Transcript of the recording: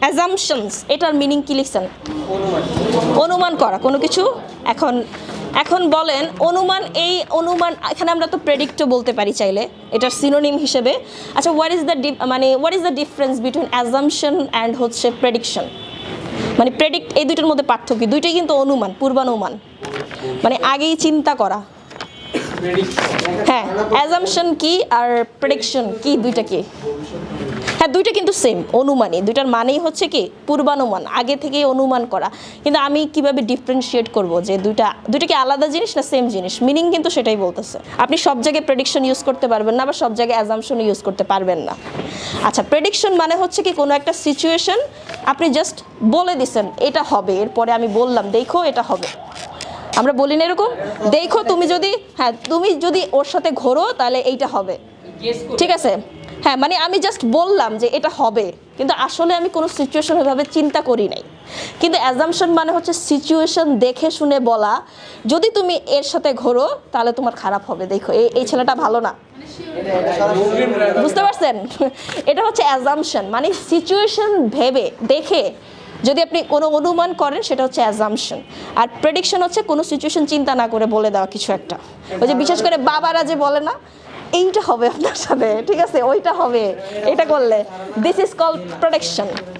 Assumptions, এটার meaning কি লিখছেন? অনুমান করা কোনো কিছু। এখন এখন বলেন অনুমান, এই অনুমান এখানে আমরা তো প্রেডিক্টও বলতে পারি চাইলে, এটার সিনোনিম হিসেবে। আচ্ছা, what is the difference between assumption and হচ্ছে প্রেডিকশন? মানে প্রেডিক্ট, এই দুইটার মধ্যে পার্থক্য, দুইটাই কিন্তু অনুমান, পূর্বানুমান, মানে আগেই চিন্তা করা। হ্যাঁ, অ্যাজাম্পশন কি আর প্রেডিকশন কি, দুইটা কি? হ্যাঁ, দুইটা কিন্তু সেম, অনুমানই, দুইটার মানেই হচ্ছে কি পূর্বানুমান, আগে থেকেই অনুমান করা। কিন্তু আমি কিভাবে ডিফারেন্সিয়েট করব যে দুইটা কি আলাদা জিনিস না সেম জিনিস? মিনিং কিন্তু সেটাই বলতেছে। আপনি সব জায়গায় প্রেডিকশন ইউজ করতে পারবেন না, বা সব জায়গায় অ্যাজাম্পশন ইউজ করতে পারবেন না। আচ্ছা, প্রেডিকশন মানে হচ্ছে কি কোনো একটা সিচুয়েশন আপনি জাস্ট বলে দিছেন এটা হবে, এরপরে আমি বললাম দেখো এটা হবে। আমরা বলি না এরকম, দেখো তুমি যদি ওর সাথে ঘোরো তাহলে এইটা হবে, ঠিক আছে? হ্যাঁ, মানে আমি জাস্ট বললাম যে এটা হবে, কিন্তু আসলে আমি কোনো সিচুয়েশন ওইভাবে চিন্তা করি নাই। কিন্তু অ্যাজাম্পশন মানে হচ্ছে সিচুয়েশন দেখে শুনে বলা, যদি তুমি এর সাথে ঘোরো তাহলে তোমার খারাপ হবে, দেখো এই ছেলেটা ভালো না। বুঝতে পারছেন? এটা হচ্ছে অ্যাজাম্পশন, মানে সিচুয়েশন ভেবে দেখে যদি আপনি কোনো অনুমান করেন সেটা হচ্ছে অ্যাজাম্পশন। আর প্রেডিকশন হচ্ছে কোনো সিচুয়েশন চিন্তা না করে বলে দেওয়া কিছু একটা। ওই যে বিশেষ করে বাবারা যে বলে না এইটা হবে আপনার সাথে, ঠিক আছে, ওইটা হবে, এটা করলে, দিস ইজ কল্ড প্রেডিকশন।